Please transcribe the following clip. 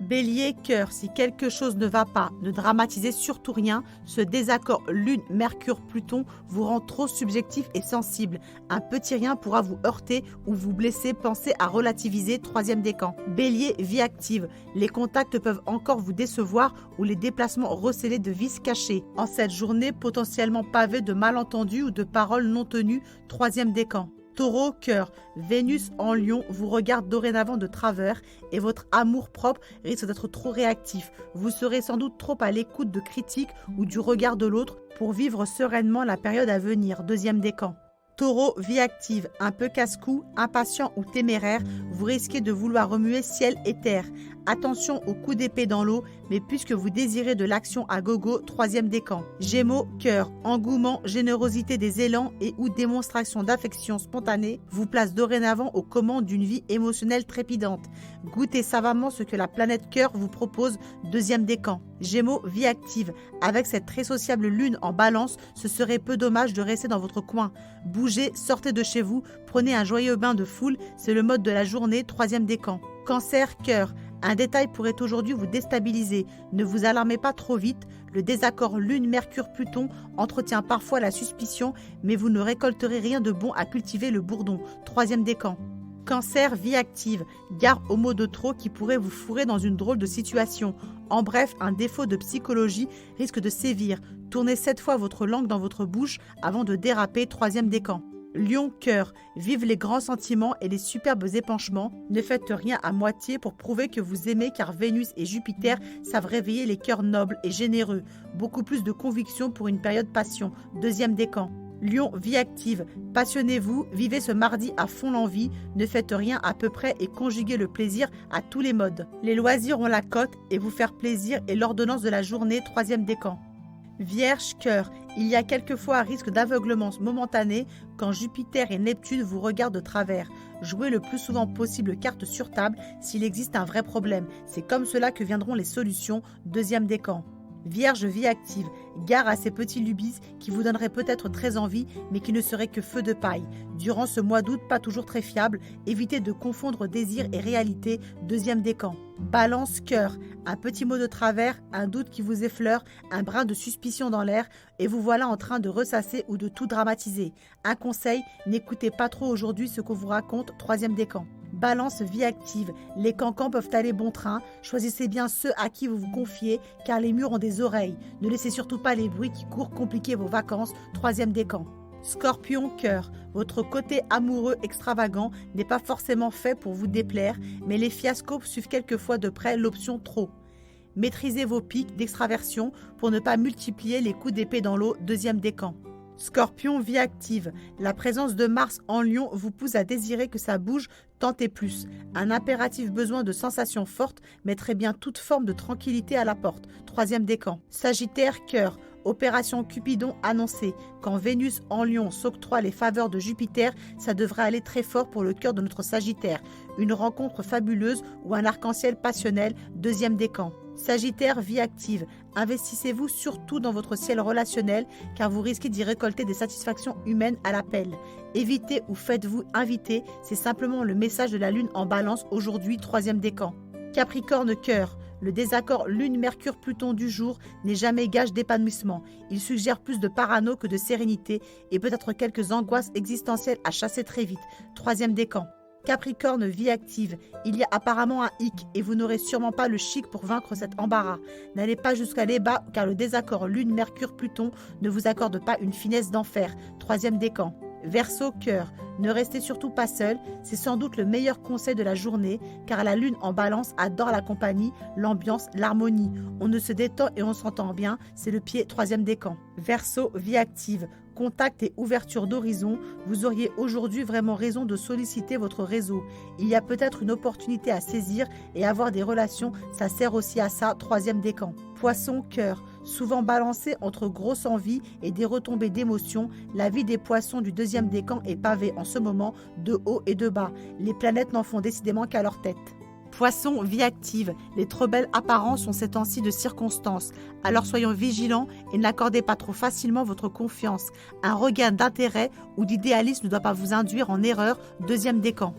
Bélier, cœur, si quelque chose ne va pas, ne dramatisez surtout rien. Ce désaccord Lune, Mercure, Pluton vous rend trop subjectif et sensible. Un petit rien pourra vous heurter ou vous blesser. Pensez à relativiser, troisième décan. Bélier, vie active. Les contacts peuvent encore vous décevoir ou les déplacements recélés de vices cachés. En cette journée potentiellement pavée de malentendus ou de paroles non tenues, troisième décan. Taureau, cœur, Vénus en Lion vous regarde dorénavant de travers et votre amour-propre risque d'être trop réactif. Vous serez sans doute trop à l'écoute de critiques ou du regard de l'autre pour vivre sereinement la période à venir. Deuxième décan. Taureau, vie active, un peu casse-cou, impatient ou téméraire, vous risquez de vouloir remuer ciel et terre. Attention au coup d'épée dans l'eau, mais puisque vous désirez de l'action à gogo, troisième décan. Gémeaux, cœur, engouement, générosité des élans et ou démonstration d'affection spontanée vous place dorénavant aux commandes d'une vie émotionnelle trépidante. Goûtez savamment ce que la planète cœur vous propose, deuxième décan. Gémeaux, vie active, avec cette très sociable lune en balance, ce serait peu dommage de rester dans votre coin. Bougez, sortez de chez vous, prenez un joyeux bain de foule, c'est le mode de la journée, troisième décan. Cancer, cœur. Un détail pourrait aujourd'hui vous déstabiliser. Ne vous alarmez pas trop vite. Le désaccord Lune-Mercure-Pluton entretient parfois la suspicion, mais vous ne récolterez rien de bon à cultiver le bourdon. Troisième décan. Cancer, vie active. Gare aux mots de trop qui pourraient vous fourrer dans une drôle de situation. En bref, un défaut de psychologie risque de sévir. Tournez 7 fois votre langue dans votre bouche avant de déraper. Troisième décan. Lion, cœur, vive les grands sentiments et les superbes épanchements. Ne faites rien à moitié pour prouver que vous aimez car Vénus et Jupiter savent réveiller les cœurs nobles et généreux. Beaucoup plus de conviction pour une période passion. Deuxième décan. Lion, vie active, passionnez-vous, vivez ce mardi à fond l'envie, ne faites rien à peu près et conjuguez le plaisir à tous les modes. Les loisirs ont la cote et vous faire plaisir est l'ordonnance de la journée, troisième décan. Vierge, cœur, il y a quelquefois un risque d'aveuglement momentané quand Jupiter et Neptune vous regardent de travers. Jouez le plus souvent possible carte sur table s'il existe un vrai problème. C'est comme cela que viendront les solutions, deuxième décan. Vierge, vie active, gare à ces petits lubies qui vous donneraient peut-être très envie mais qui ne seraient que feu de paille. Durant ce mois d'août pas toujours très fiable, évitez de confondre désir et réalité, deuxième décan. Balance, cœur, un petit mot de travers, un doute qui vous effleure, un brin de suspicion dans l'air et vous voilà en train de ressasser ou de tout dramatiser. Un conseil, n'écoutez pas trop aujourd'hui ce qu'on vous raconte, troisième décan. Balance, vie active, les cancans peuvent aller bon train, choisissez bien ceux à qui vous vous confiez car les murs ont des oreilles. Ne laissez surtout pas les bruits qui courent compliquer vos vacances, troisième décan. Scorpion, cœur, votre côté amoureux extravagant n'est pas forcément fait pour vous déplaire, mais les fiascos suivent quelquefois de près l'option trop. Maîtrisez vos pics d'extraversion pour ne pas multiplier les coups d'épée dans l'eau, deuxième décan. Scorpion, vie active, la présence de Mars en Lion vous pousse à désirer que ça bouge tant et plus. Un impératif besoin de sensations fortes mettrait bien toute forme de tranquillité à la porte, troisième décan. Sagittaire, cœur, opération Cupidon annoncée. Quand Vénus en Lion s'octroie les faveurs de Jupiter, ça devrait aller très fort pour le cœur de notre Sagittaire. Une rencontre fabuleuse ou un arc-en-ciel passionnel, deuxième décan. Sagittaire, vie active, investissez-vous surtout dans votre ciel relationnel car vous risquez d'y récolter des satisfactions humaines à l'appel. Évitez ou faites-vous inviter, c'est simplement le message de la lune en balance aujourd'hui, troisième décan. Capricorne, cœur, le désaccord Lune-Mercure-Pluton du jour n'est jamais gage d'épanouissement. Il suggère plus de parano que de sérénité et peut-être quelques angoisses existentielles à chasser très vite, troisième décan. Capricorne, vie active, il y a apparemment un hic et vous n'aurez sûrement pas le chic pour vaincre cet embarras. N'allez pas jusqu'à l'ébat car le désaccord Lune-Mercure-Pluton ne vous accorde pas une finesse d'enfer. Troisième décan. Verseau, cœur, ne restez surtout pas seul, c'est sans doute le meilleur conseil de la journée car la lune en balance adore la compagnie, l'ambiance, l'harmonie. On ne se détend et on s'entend bien, c'est le pied, troisième décan. Verseau, vie active, contact et ouverture d'horizon, vous auriez aujourd'hui vraiment raison de solliciter votre réseau. Il y a peut-être une opportunité à saisir et avoir des relations, ça sert aussi à ça, troisième décan. Poisson, cœur, souvent balancé entre grosse envie et des retombées d'émotions, la vie des poissons du deuxième décan est pavée en ce moment de haut et de bas. Les planètes n'en font décidément qu'à leur tête. Poisson, vie active, les trop belles apparences sont ces temps-ci de circonstances. Alors soyons vigilants et n'accordez pas trop facilement votre confiance. Un regain d'intérêt ou d'idéalisme ne doit pas vous induire en erreur, deuxième décan.